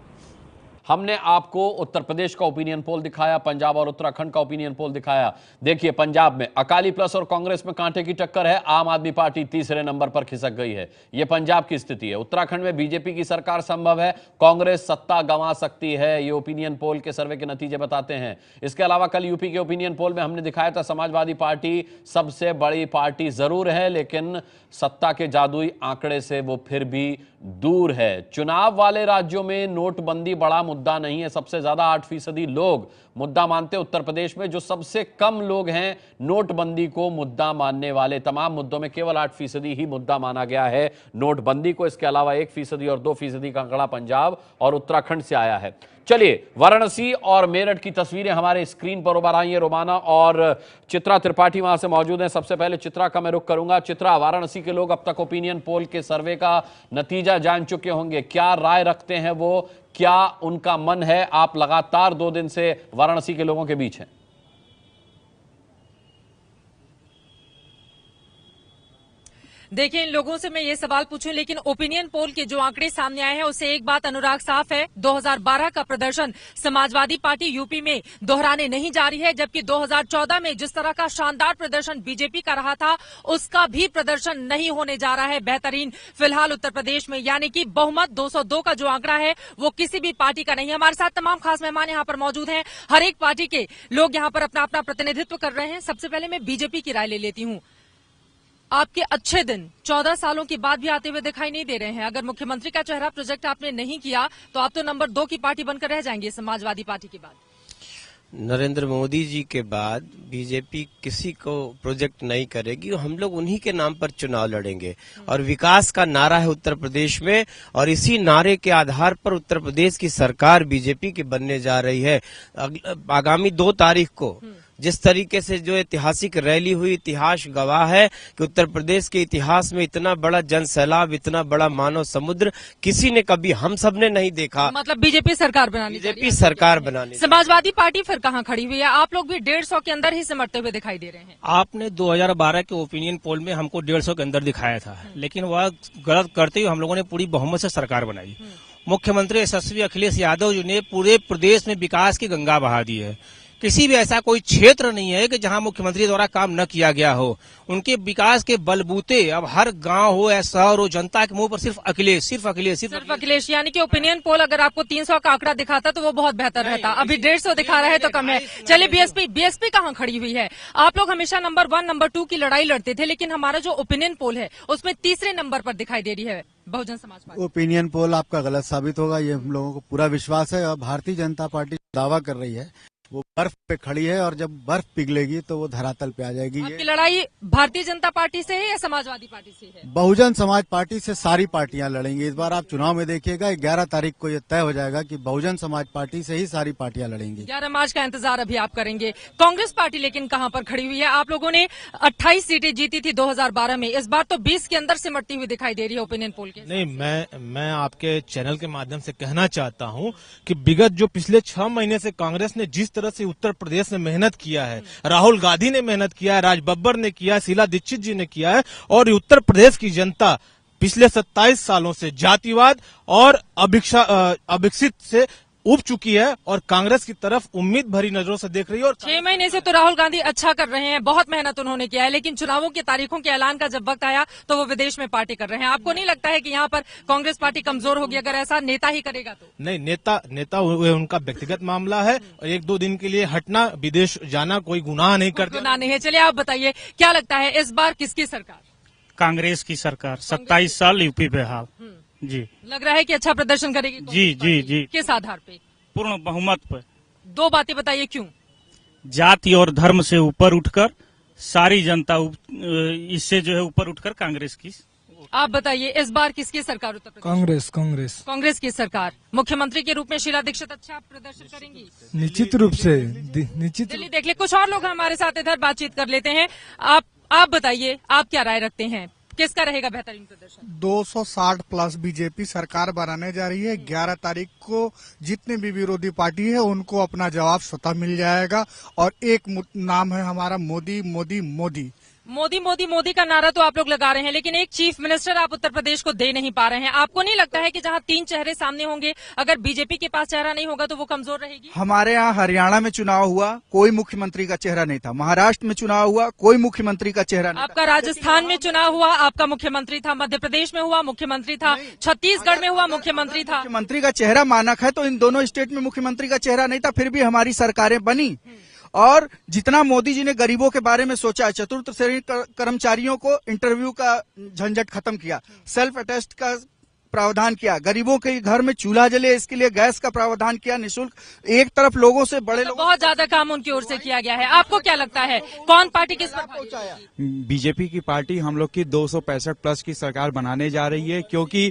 हमने आपको उत्तर प्रदेश का ओपिनियन पोल दिखाया, पंजाब और उत्तराखंड का ओपिनियन पोल दिखाया। देखिए, पंजाब में अकाली प्लस और कांग्रेस में कांटे की टक्कर है। आम आदमी पार्टी तीसरे नंबर पर खिसक गई है। यह पंजाब की स्थिति है। उत्तराखंड में बीजेपी की सरकार संभव है, कांग्रेस सत्ता गंवा सकती है। ये ओपिनियन पोल के सर्वे के नतीजे बताते हैं। इसके अलावा कल यूपी के ओपिनियन पोल में हमने दिखाया था समाजवादी पार्टी सबसे बड़ी पार्टी जरूर है, लेकिन सत्ता के जादुई आंकड़े से वो फिर भी दूर है। चुनाव वाले राज्यों में नोटबंदी बड़ा मुद्दा नहीं है। सबसे ज्यादा 8% लोग मुद्दा मानते हैं उत्तर प्रदेश में। जो सबसे कम लोग हैं नोटबंदी को मुद्दा मानने वाले। तमाम मुद्दों में केवल 8% ही मुद्दा माना गया है नोटबंदी को। इसके अलावा 1% और 2% का आंकड़ा पंजाब और उत्तराखंड से आया है। चलिए, वाराणसी और मेरठ की तस्वीरें हमारे स्क्रीन पर उभर आई है। रोमाना और चित्रा त्रिपाठी वहां से मौजूद हैं। सबसे पहले चित्रा का मैं रुख करूंगा। चित्रा, वाराणसी के लोग अब तक ओपिनियन पोल के सर्वे का नतीजा जान चुके होंगे। क्या राय रखते हैं वो, क्या उनका मन है? आप लगातार 2 दिन से वाराणसी के लोगों के बीच हैं। देखिए, इन लोगों से मैं ये सवाल पूछूं, लेकिन ओपिनियन पोल के जो आंकड़े सामने आए हैं उससे एक बात अनुराग साफ है, 2012 का प्रदर्शन समाजवादी पार्टी यूपी में दोहराने नहीं जा रही है, जबकि 2014 में जिस तरह का शानदार प्रदर्शन बीजेपी का रहा था उसका भी प्रदर्शन नहीं होने जा रहा है बेहतरीन फिलहाल उत्तर प्रदेश में। यानी कि बहुमत 202 का जो आंकड़ा है वो किसी भी पार्टी का नहीं है। हमारे साथ तमाम खास मेहमान यहाँ पर मौजूद हैं, हर एक पार्टी के लोग यहाँ पर अपना अपना प्रतिनिधित्व कर रहे हैं। सबसे पहले मैं बीजेपी की राय ले लेती हूँ। आपके अच्छे दिन 14 सालों के बाद भी आते हुए दिखाई नहीं दे रहे हैं। अगर मुख्यमंत्री का चेहरा प्रोजेक्ट आपने नहीं किया तो आप तो नंबर 2 की पार्टी बनकर रह जाएंगे समाजवादी पार्टी के बाद। नरेंद्र मोदी जी के बाद बीजेपी किसी को प्रोजेक्ट नहीं करेगी, हम लोग उन्हीं के नाम पर चुनाव लड़ेंगे। और विकास का नारा है उत्तर प्रदेश में, और इसी नारे के आधार पर उत्तर प्रदेश की सरकार बीजेपी की बनने जा रही है। आगामी 2 तारीख को जिस तरीके से जो ऐतिहासिक रैली हुई, इतिहास गवाह है कि उत्तर प्रदेश के इतिहास में इतना बड़ा जन सैलाब, इतना बड़ा मानव समुद्र किसी ने कभी, हम सब ने नहीं देखा। मतलब बीजेपी सरकार बनानी, बीजेपी सरकार बनाने। समाजवादी पार्टी फिर कहाँ खड़ी हुई है? आप लोग भी 150 के अंदर ही सिमटते हुए दिखाई दे रहे हैं। आपने 2012 के ओपिनियन पोल में हमको 150 के अंदर दिखाया था, लेकिन वह गलत करते हुए हम लोगों ने पूरी बहुमत से सरकार बनाई। मुख्यमंत्री यशस्वी अखिलेश यादव जी ने पूरे प्रदेश में विकास की गंगा बहा दी है। किसी भी ऐसा कोई क्षेत्र नहीं है कि जहां मुख्यमंत्री द्वारा काम न किया गया हो। उनके विकास के बलबूते अब हर गांव हो या शहर हो, जनता के मुंह पर सिर्फ अखिलेश, सिर्फ अखिलेश, सिर्फ अखिलेश। यानी कि ओपिनियन पोल अगर आपको 300 का आंकड़ा दिखाता तो वो बहुत बेहतर रहता, अभी 150 दिखा रहा है तो कम है। चलिए बीएसपी कहाँ खड़ी हुई है? आप लोग हमेशा नंबर 1 नंबर 2 की लड़ाई लड़ते थे, लेकिन हमारा जो ओपिनियन पोल है उसमें तीसरे नंबर पर दिखाई दे रही है Bahujan Samaj party. Opinion poll आपका गलत साबित होगा, ये हम लोगों को पूरा विश्वास है। और भारतीय जनता पार्टी दावा कर रही है वो बर्फ पे खड़ी है, और जब बर्फ पिघलेगी तो वो धरातल पे आ जाएगी। आपकी लड़ाई भारतीय जनता पार्टी से है या समाजवादी पार्टी से है? बहुजन समाज पार्टी से सारी पार्टियां लड़ेंगी। इस बार आप चुनाव में देखिएगा 11 तारीख को ये तय हो जाएगा कि बहुजन समाज पार्टी से ही सारी पार्टियां लड़ेंगी। 11 मार्च का इंतजार अभी आप करेंगे। कांग्रेस पार्टी लेकिन कहां पर खड़ी हुई है? आप लोगों ने 28 सीटें जीती थी 2012 में, इस बार तो 20 के अंदर सिमटती हुई दिखाई दे रही है ओपिनियन पोल के। नहीं, मैं आपके चैनल के माध्यम से कहना चाहता हूं कि विगत जो पिछले 6 महीने से कांग्रेस ने जिस तरह से उत्तर प्रदेश में मेहनत किया है, राहुल गांधी ने मेहनत किया है, राज बब्बर ने किया है, शीला दीक्षित जी ने किया है, और उत्तर प्रदेश की जनता पिछले 27 सालों से जातिवाद और अविकसित से उब चुकी है और कांग्रेस की तरफ उम्मीद भरी नजरों से देख रही है। और 6 महीने से तो राहुल गांधी अच्छा कर रहे हैं, बहुत मेहनत उन्होंने किया है, लेकिन चुनावों की तारीखों के ऐलान का जब वक्त आया तो वो विदेश में पार्टी कर रहे हैं। आपको नहीं लगता है कि यहाँ पर कांग्रेस पार्टी कमजोर होगी अगर ऐसा नेता ही करेगा तो? नहीं, नेता उनका व्यक्तिगत मामला है, और 1-2 दिन के लिए हटना, विदेश जाना कोई गुनाह नहीं करता। गुनाह नहीं है। चलिए आप बताइए, क्या लगता है इस बार किसकी सरकार? कांग्रेस की सरकार। 27 साल यूपी पे हाल जी। लग रहा है कि अच्छा प्रदर्शन करेगी जी। किस आधार पे? पूर्ण बहुमत पर। 2 बातें बताइए क्यों? जाति और धर्म से ऊपर उठकर सारी जनता इससे जो है ऊपर उठकर कांग्रेस की। आप बताइए इस बार किसकी सरकार उत्तर प्रदेश? कांग्रेस की सरकार। मुख्यमंत्री के रूप में शीला दीक्षित अच्छा प्रदर्शन करेंगी? निश्चित रूप से। चलिए देख ले, कुछ और लोग हमारे साथ इधर बातचीत कर लेते हैं। आप बताइए, आप क्या राय रखते हैं, किसका रहेगा बेहतरीन प्रदर्शन? 260 प्लस बीजेपी सरकार बनाने जा रही है। 11 तारीख को जितने भी विरोधी पार्टी है उनको अपना जवाब स्वतः मिल जाएगा, और एक नाम है हमारा मोदी मोदी मोदी। मोदी मोदी मोदी का नारा तो आप लोग लगा रहे हैं, लेकिन एक चीफ मिनिस्टर आप उत्तर प्रदेश को दे नहीं पा रहे हैं। आपको नहीं लगता है कि जहां 3 चेहरे सामने होंगे, अगर बीजेपी के पास चेहरा नहीं होगा तो वो कमजोर रहेगी? हमारे यहाँ हरियाणा में चुनाव हुआ, कोई मुख्यमंत्री का चेहरा नहीं था। महाराष्ट्र में चुनाव हुआ, कोई मुख्यमंत्री का चेहरा नहीं। आपका राजस्थान में चुनाव हुआ, आपका मुख्यमंत्री था। मध्य प्रदेश में हुआ, मुख्यमंत्री था। छत्तीसगढ़ में हुआ, मुख्यमंत्री था। मुख्यमंत्री का चेहरा मानक है, तो इन दोनों स्टेट में मुख्यमंत्री का चेहरा नहीं था, फिर भी हमारी सरकारें बनी। और जितना मोदी जी ने गरीबों के बारे में सोचा, चतुर्थ श्रेणी कर्मचारियों को इंटरव्यू का झंझट खत्म किया, सेल्फ अटेस्ट का प्रावधान किया, गरीबों के घर में चूल्हा जले इसके लिए गैस का प्रावधान किया निःशुल्क। एक तरफ लोगों से बड़े लोगों, बहुत ज्यादा काम उनकी ओर से किया गया है। आपको क्या लगता है कौन पार्टी किस पर पहुंचाया? बीजेपी की पार्टी हम लोग की 265 प्लस की सरकार बनाने जा रही है, क्योंकि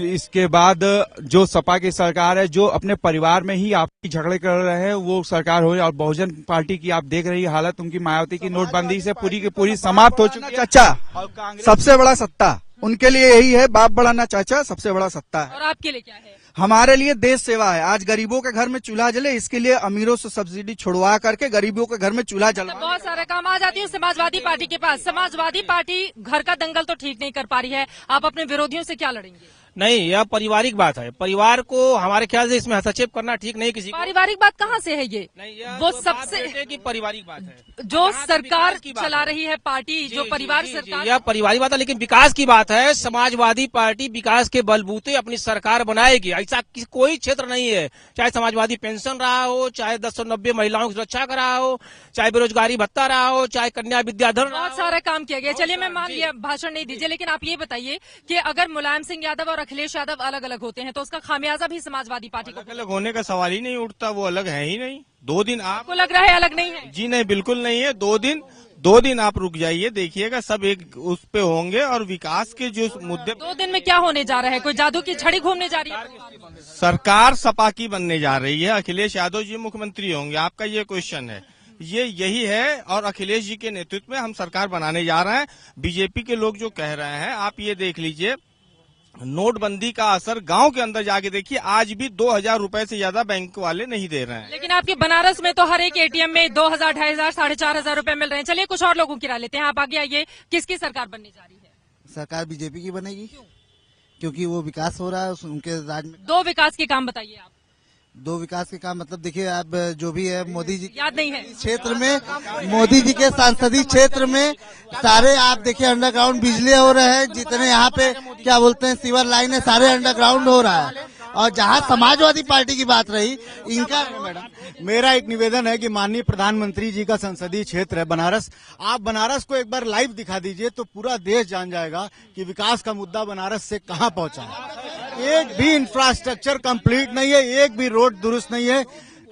इसके बाद जो सपा की सरकार है, जो अपने परिवार में ही आपसी झगड़े कर रहे हैं, वो सरकार हो। और बहुजन पार्टी की आप देख रही है हालत, उनकी मायावती की नोटबंदी से पूरी की पूरी समाप्त हो चुकी है। चाचा सबसे बड़ा सत्ता उनके लिए यही है, बाप बड़ा ना चाचा, सबसे बड़ा सत्ता है। और आपके लिए क्या है? हमारे लिए देश सेवा है। आज गरीबों के घर में चूल्हा जले, इसके लिए अमीरों से सब्सिडी छुड़वा करके गरीबों के घर में चूल्हा जला। बहुत सारा काम। आ जाती हूँ समाजवादी पार्टी के पास। समाजवादी पार्टी घर का दंगल तो ठीक नहीं कर पा रही है, आप अपने विरोधियों से क्या लड़ेंगे? नहीं, यह पारिवारिक बात है। परिवार को हमारे ख्याल से इसमें हस्तक्षेप करना ठीक नहीं। किसी पारिवारिक बात कहाँ से है ये? वो तो सबसे की पारिवारिक बात है जो सरकार चला रही है पार्टी, जो परिवार सरकार, यह पारिवारिक बात है, लेकिन विकास की बात है। समाजवादी पार्टी विकास के बलबूते अपनी सरकार बनाएगी। ऐसा कोई क्षेत्र नहीं है, चाहे समाजवादी पेंशन रहा हो, चाहे 1090 महिलाओं की सुरक्षा का रहा हो, चाहे बेरोजगारी भत्ता रहा हो, चाहे कन्या विद्याधन, बहुत सारा काम किया गया। चलिए मैं मान लिया भाषण नहीं दीजिए, लेकिन आप ये बताइए कि अगर मुलायम सिंह यादव और अखिलेश यादव अलग अलग होते हैं तो उसका खामियाजा भी समाजवादी पार्टी को अलग होने का सवाल ही नहीं उठता, वो अलग है ही नहीं। 2 दिन आपको लग रहा है अलग नहीं है? जी नहीं, बिल्कुल नहीं है। 2 दिन आप रुक जाइए, देखिएगा सब एक उस पे होंगे और विकास के जो मुद्दे। 2 दिन में क्या होने जा रहा है? कोई जादू की छड़ी घूमने जा रही है? सरकार सपा की बनने जा रही है, अखिलेश यादव जी मुख्यमंत्री होंगे। आपका ये क्वेश्चन है, ये यही है, और अखिलेश जी के नेतृत्व में हम सरकार बनाने जा रहे हैं। बीजेपी के लोग जो कह रहे हैं, आप ये देख लीजिए, नोटबंदी का असर गांव के अंदर जाके देखिए, आज भी 2000 रुपए से ज्यादा बैंक वाले नहीं दे रहे हैं। लेकिन आपके बनारस में तो हर एक एटीएम में 2000, 2500, 4500 रुपए मिल रहे हैं। चलिए कुछ और लोगों की राय लेते हैं। आप आगे आइए, किसकी सरकार बनने जा रही है? सरकार बीजेपी की बनेगी, क्योंकि वो विकास हो रहा है उनके राज में। 2 विकास के काम बताइए आप। 2 विकास के काम मतलब देखिए, आप जो भी है मोदी जी याद नहीं है क्षेत्र में, मोदी जी के सांसदीय क्षेत्र में सारे आप देखिए अंडरग्राउंड बिजली हो रहे हैं, जितने यहाँ पे क्या बोलते हैं सीवर लाइन है, सारे अंडरग्राउंड हो रहा है। और जहाँ समाजवादी पार्टी की बात रही, इनका मैडम मेरा एक निवेदन है कि माननीय प्रधानमंत्री जी का संसदीय क्षेत्र है बनारस, आप बनारस को एक बार लाइव दिखा दीजिए तो पूरा देश जान जाएगा कि विकास का मुद्दा बनारस से कहां पहुंचा है। एक भी इंफ्रास्ट्रक्चर कंप्लीट नहीं है, एक भी रोड दुरुस्त नहीं है।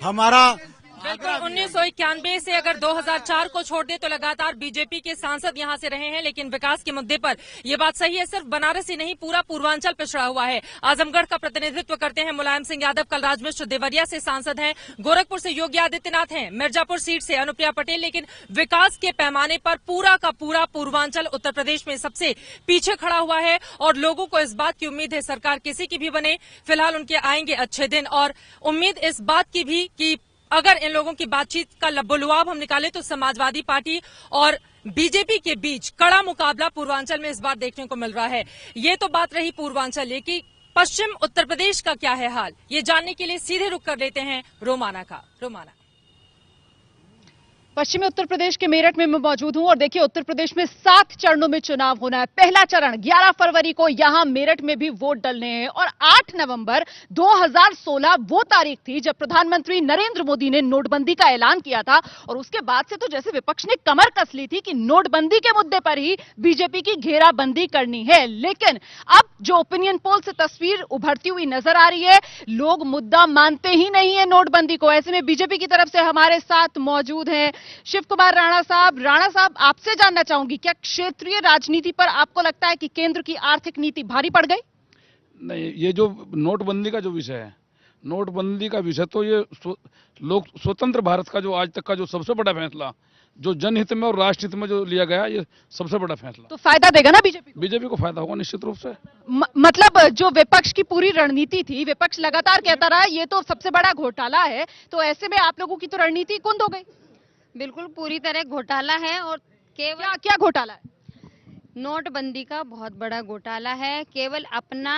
हमारा बिल्कुल 1991 से अगर 2004 को छोड़ दे तो लगातार बीजेपी के सांसद यहां से रहे हैं, लेकिन विकास के मुद्दे पर ये बात सही है, सिर्फ बनारस ही नहीं पूरा पूर्वांचल पिछड़ा हुआ है। आजमगढ़ का प्रतिनिधित्व करते हैं मुलायम सिंह यादव, कलराज मिश्र देवरिया से सांसद हैं, गोरखपुर से योगी आदित्यनाथ हैं, मिर्जापुर सीट से अनुप्रिया पटेल, लेकिन विकास के पैमाने पर पूरा का पूरा पूर्वांचल उत्तर प्रदेश में सबसे पीछे खड़ा हुआ है। और लोगों को इस बात की उम्मीद है, सरकार किसी की भी बने, फिलहाल उनके आएंगे अच्छे दिन, और उम्मीद इस बात की भी कि अगर इन लोगों की बातचीत का लब्बोलुआब हम निकालें तो समाजवादी पार्टी और बीजेपी के बीच कड़ा मुकाबला पूर्वांचल में इस बार देखने को मिल रहा है। ये तो बात रही पूर्वांचल की। पश्चिम उत्तर प्रदेश का क्या है हाल, ये जानने के लिए सीधे रुक कर लेते हैं रोमाना का। रोमाना, पश्चिमी उत्तर प्रदेश के मेरठ में मैं मौजूद हूं और देखिए उत्तर प्रदेश में 7 चरणों में चुनाव होना है। पहला चरण 11 फरवरी को यहां मेरठ में भी वोट डलने हैं और 8 नवंबर 2016 वो तारीख थी जब प्रधानमंत्री नरेंद्र मोदी ने नोटबंदी का ऐलान किया था। और उसके बाद से तो जैसे विपक्ष ने कमर कस ली थी कि नोटबंदी के मुद्दे पर ही बीजेपी की घेराबंदी करनी है। लेकिन अब जो ओपिनियन पोल से तस्वीर उभरती हुई नजर आ रही है, लोग मुद्दा मानते ही नहीं है नोटबंदी को। ऐसे में बीजेपी की तरफ से हमारे साथ मौजूद हैं शिव कुमार राणा साहब। राणा साहब, आपसे जानना चाहूंगी, क्या क्षेत्रीय राजनीति पर आपको लगता है कि केंद्र की आर्थिक नीति भारी पड़ गई? नहीं, ये जो नोटबंदी का जो विषय है, नोटबंदी का विषय तो ये लोग स्वतंत्र भारत का जो आज तक का जो सबसे बड़ा फैसला, जो जनहित में और राष्ट्र हित में जो लिया गया, ये सबसे बड़ा फैसला। तो फायदा देगा ना बीजेपी को? बीजेपी को फायदा होगा निश्चित रूप से। मतलब जो विपक्ष की पूरी रणनीति थी, विपक्ष लगातार कहता रहा ये तो सबसे बड़ा घोटाला है, तो ऐसे में आप लोगों की तो रणनीति कुंद हो गई। बिल्कुल पूरी तरह घोटाला है। और केवल क्या घोटाला है? नोटबंदी का बहुत बड़ा घोटाला है। केवल अपना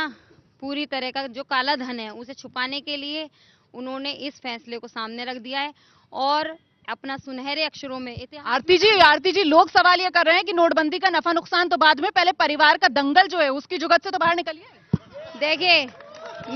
पूरी तरह का जो काला धन है उसे छुपाने के लिए उन्होंने इस फैसले को सामने रख दिया है और अपना सुनहरे अक्षरों में आरती जी लोग सवाल ये कर रहे हैं कि नोटबंदी का नफा नुकसान तो बाद में, पहले परिवार का दंगल जो है उसकी जुगत से तो बाहर निकलिए। देखिए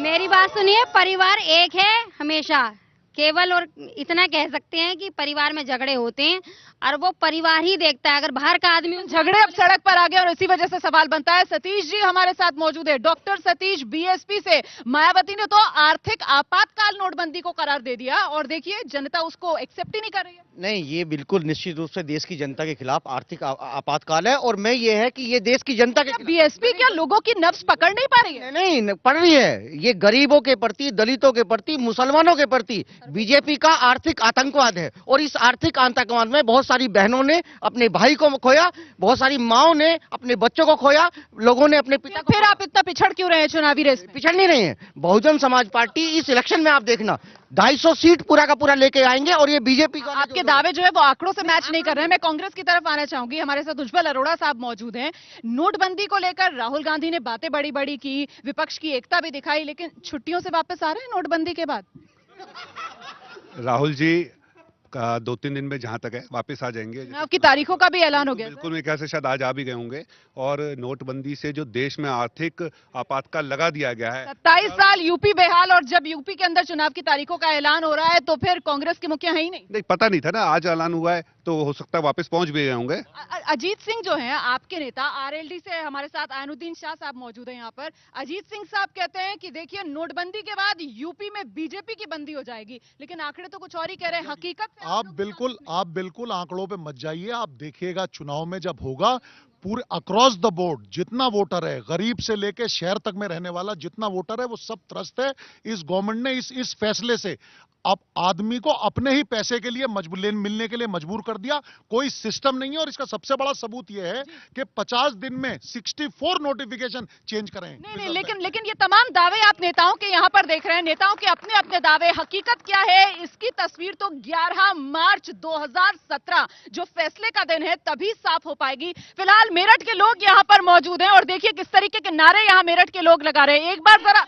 मेरी बात सुनिए, परिवार एक है हमेशा, केवल और इतना कह सकते हैं कि परिवार में झगड़े होते हैं और वो परिवार ही देखता है। अगर बाहर का आदमी, झगड़े अब सड़क पर आ गए और इसी वजह से सवाल बनता है। सतीश जी हमारे साथ मौजूद है, डॉक्टर सतीश बीएसपी से। मायावती ने तो आर्थिक आपातकाल नोटबंदी को करार दे दिया और देखिए जनता उसको एक्सेप्ट ही नहीं कर रही है। नहीं, ये बिल्कुल निश्चित रूप से देश की जनता के खिलाफ आर्थिक आपातकाल है और मैं ये है कि ये देश की जनता के बीएसपी क्या लोगों की नब्ज पकड़ नहीं पा रही है? नहीं पड़ रही है। ये गरीबों के प्रति, दलितों के प्रति, मुसलमानों के प्रति बीजेपी का आर्थिक आतंकवाद है। और इस आर्थिक आतंकवाद में बहुत सारी बहनों ने अपने भाई को खोया, बहुत सारी माओं ने अपने बच्चों को खोया, लोगों ने अपने पिता को। फिर आप इतना पिछड़ क्यों रहे हैं चुनावी रेस? पिछड़ नहीं रहे हैं। बहुजन समाज पार्टी इस इलेक्शन में आप देखना 250 सीट पूरा का पूरा लेके आएंगे और ये बीजेपी का आपके दावे जो है वो आंकड़ों से मैच नहीं कर रहे हैं। मैं कांग्रेस की तरफ आना चाहूंगी, हमारे साथ उज्जवल अरोड़ा साहब मौजूद हैं। नोटबंदी को लेकर राहुल गांधी ने बातें बड़ी बड़ी की, विपक्ष की एकता भी दिखाई, लेकिन छुट्टियों से वापस आ रहे हैं नोटबंदी के बाद? राहुल जी का 2-3 दिन में जहां तक है वापस आ जाएंगे। चुनाव की तारीखों का भी ऐलान हो गया। बिल्कुल, मेरे ख्याल से शायद आज आ भी गए होंगे। और नोटबंदी से जो देश में आर्थिक आपातकाल लगा दिया गया है, 27 साल यूपी बेहाल, और जब यूपी के अंदर चुनाव की तारीखों का ऐलान हो रहा है तो फिर कांग्रेस के मुखिया है ही नहीं। पता नहीं था ना, आज ऐलान हुआ है तो हो सकता है वापस पहुंच भी गए होंगे। अजीत सिंह जो हैं आपके नेता, आरएलडी से हमारे साथ आयनुद्दीन शाह साहब मौजूद हैं यहाँ पर। अजीत सिंह साहब कहते हैं कि देखिए नोटबंदी के बाद यूपी में बीजेपी की बंदी हो जाएगी, लेकिन आंकड़े तो कुछ और ही कह रहे हैं। हकीकत आप बिल्कुल आंकड़ों पे मत जाइए। आप देखिएगा चुनाव में जब होगा, पूरे अक्रॉस द बोर्ड जितना वोटर है, गरीब से लेके शहर तक में रहने वाला जितना वोटर है, वो सब त्रस्त है इस गवर्नमेंट ने इस फैसले से। अब आदमी को अपने ही पैसे के लिए मिलने के लिए मजबूर कर दिया, कोई सिस्टम नहीं है। और इसका सबसे बड़ा सबूत यह है कि 50 दिन में 64 नोटिफिकेशन चेंज करें। नहीं, लेकिन ये तमाम दावे आप नेताओं के यहाँ पर देख रहे हैं, नेताओं के अपने अपने दावे। हकीकत क्या है इसकी तस्वीर तो 11 मार्च 2017 जो फैसले का दिन है तभी साफ हो पाएगी। फिलहाल मेरठ के लोग यहाँ पर मौजूद हैं और देखिए किस तरीके के नारे यहाँ मेरठ के लोग लगा रहे हैं। एक बार जरा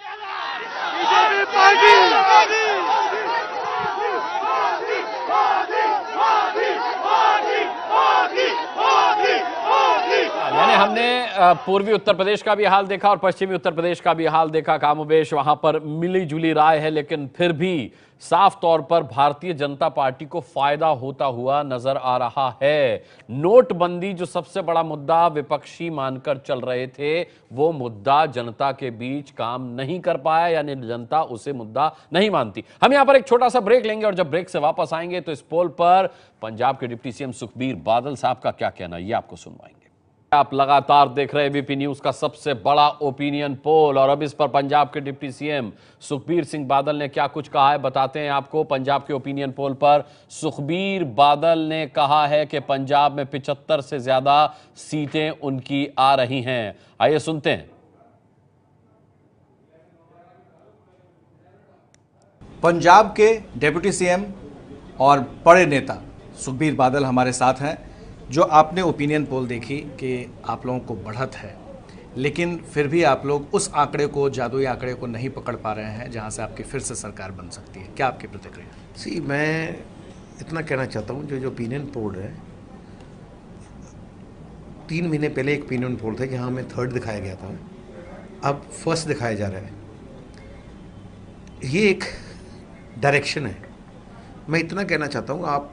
यानी हमने पूर्वी उत्तर प्रदेश का भी हाल देखा और पश्चिमी उत्तर प्रदेश का भी हाल देखा। कामोबेश वहां पर मिली जुली राय है, लेकिन फिर भी साफ तौर पर भारतीय जनता पार्टी को फायदा होता हुआ नजर आ रहा है। नोटबंदी जो सबसे बड़ा मुद्दा विपक्षी मानकर चल रहे थे, वो मुद्दा जनता के बीच काम नहीं कर पाया, यानी जनता उसे मुद्दा नहीं मानती। हम यहां पर एक छोटा सा ब्रेक लेंगे और जब ब्रेक से वापस आएंगे तो इस पोल पर पंजाब के डिप्टी सीएम सुखबीर बादल साहब का क्या कहना है, ये आपको सुनवाएंगे। आप लगातार देख रहे हैं एबीपी न्यूज का सबसे बड़ा ओपिनियन पोल और अब इस पर पंजाब के डिप्टी सीएम सुखबीर सिंह बादल ने क्या कुछ कहा है बताते हैं आपको। पंजाब के ओपिनियन पोल पर सुखबीर बादल ने कहा है कि पंजाब में 75 से ज्यादा सीटें उनकी आ रही हैं। आइए सुनते हैं। पंजाब के डिप्टी सीएम और बड़े नेता सुखबीर बादल हमारे साथ हैं। जो आपने ओपिनियन पोल देखी कि आप लोगों को बढ़त है, लेकिन फिर भी आप लोग उस आंकड़े को, जादुई आंकड़े को नहीं पकड़ पा रहे हैं जहां से आपकी फिर से सरकार बन सकती है। क्या आपकी प्रतिक्रिया? मैं इतना कहना चाहता हूं, जो ओपिनियन पोल है, 3 महीने पहले एक ओपिनियन पोल था जहां हमें 3rd दिखाया गया था, अब 1st दिखाया जा रहा है। ये एक डायरेक्शन है। मैं इतना कहना चाहता हूं, आप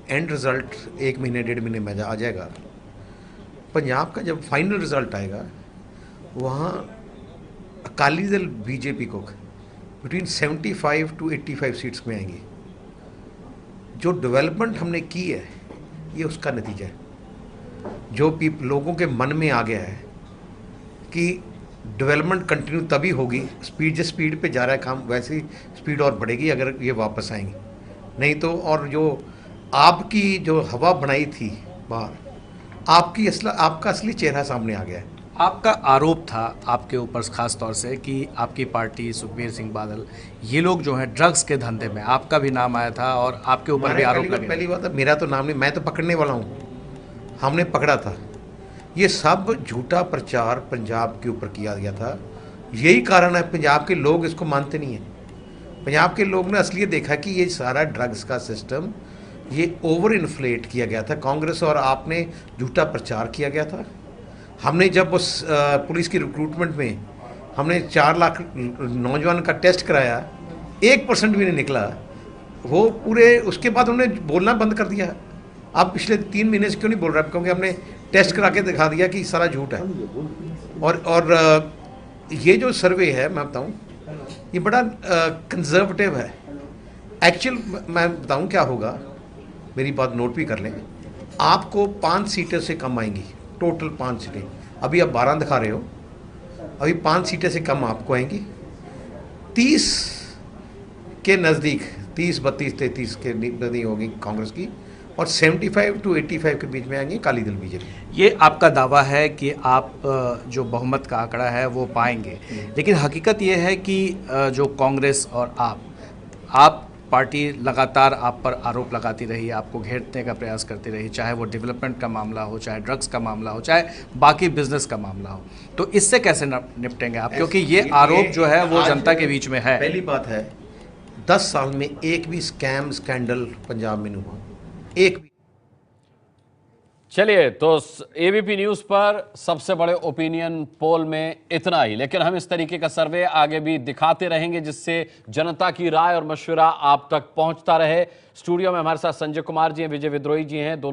एंड रिज़ल्ट 1 महीने 1.5 महीने में आ जाएगा। पंजाब का जब फाइनल रिज़ल्ट आएगा, वहाँ अकाली दल बीजेपी को बिटवीन 75 to 85 सीट्स में आएंगी। जो डेवलपमेंट हमने की है, ये उसका नतीजा है। जो लोगों के मन में आ गया है कि डेवलपमेंट कंटिन्यू तभी होगी, जिस स्पीड पे जा रहा है काम, वैसी स्पीड और बढ़ेगी अगर ये वापस आएंगे। नहीं तो, और जो आपकी जो हवा बनाई थी बाहर, आपका असली चेहरा सामने आ गया है। आपका आरोप था आपके ऊपर खास तौर से कि आपकी पार्टी, सुखबीर सिंह बादल, ये लोग जो हैं ड्रग्स के धंधे में, आपका भी नाम आया था और आपके ऊपर भी आरोप लगे। पहली बात है, मेरा तो नाम नहीं, मैं तो पकड़ने वाला हूँ, हमने पकड़ा था। ये सब झूठा प्रचार पंजाब के ऊपर किया गया था। यही कारण है पंजाब के लोग इसको मानते नहीं हैं। पंजाब के लोग ने असलियत देखा कि ये सारा ड्रग्स का सिस्टम ये ओवर इन्फ्लेट किया गया था। कांग्रेस और आपने झूठा प्रचार किया गया था। हमने जब उस पुलिस की रिक्रूटमेंट में हमने 4 लाख नौजवान का टेस्ट कराया, 1% भी नहीं निकला। वो पूरे उसके बाद उन्होंने बोलना बंद कर दिया। आप पिछले 3 महीने से क्यों नहीं बोल रहे? क्योंकि हमने टेस्ट करा के दिखा दिया कि सारा झूठ है। और ये जो सर्वे है, मैं बताऊँ, ये बड़ा कंजर्वेटिव है। एक्चुअल मैं बताऊँ क्या होगा, मेरी बात नोट भी कर लें। आपको 5 सीटें से कम आएंगी, टोटल 5 सीटें। अभी आप 12 दिखा रहे हो, अभी 5 सीटें से कम आपको आएंगी। 30 के नज़दीक, 30, 32, 33 के नज़दीक होगी कांग्रेस की, और 75 to 85 के बीच में आएंगे अकाली दल बीजेपी। ये आपका दावा है कि आप जो बहुमत का आंकड़ा है वो पाएंगे, लेकिन हकीकत ये है कि जो कांग्रेस और आप पार्टी लगातार आप पर आरोप लगाती रही, आपको घेरने का प्रयास करती रही, चाहे वो डेवलपमेंट का मामला हो, चाहे ड्रग्स का मामला हो, चाहे बाकी बिजनेस का मामला हो। तो इससे कैसे निपटेंगे आप? क्योंकि ये आरोप जो है वो जनता के बीच में है। पहली बात है, 10 साल में एक भी स्कैम स्कैंडल पंजाब में नहीं हुआ, एक भी। चलिए, तो एबीपी न्यूज पर सबसे बड़े ओपिनियन पोल में इतना ही, लेकिन हम इस तरीके का सर्वे आगे भी दिखाते रहेंगे जिससे जनता की राय और मशवरा आप तक पहुंचता रहे। स्टूडियो में हमारे साथ संजय कुमार जी हैं, विजय विद्रोही जी हैं, दोनों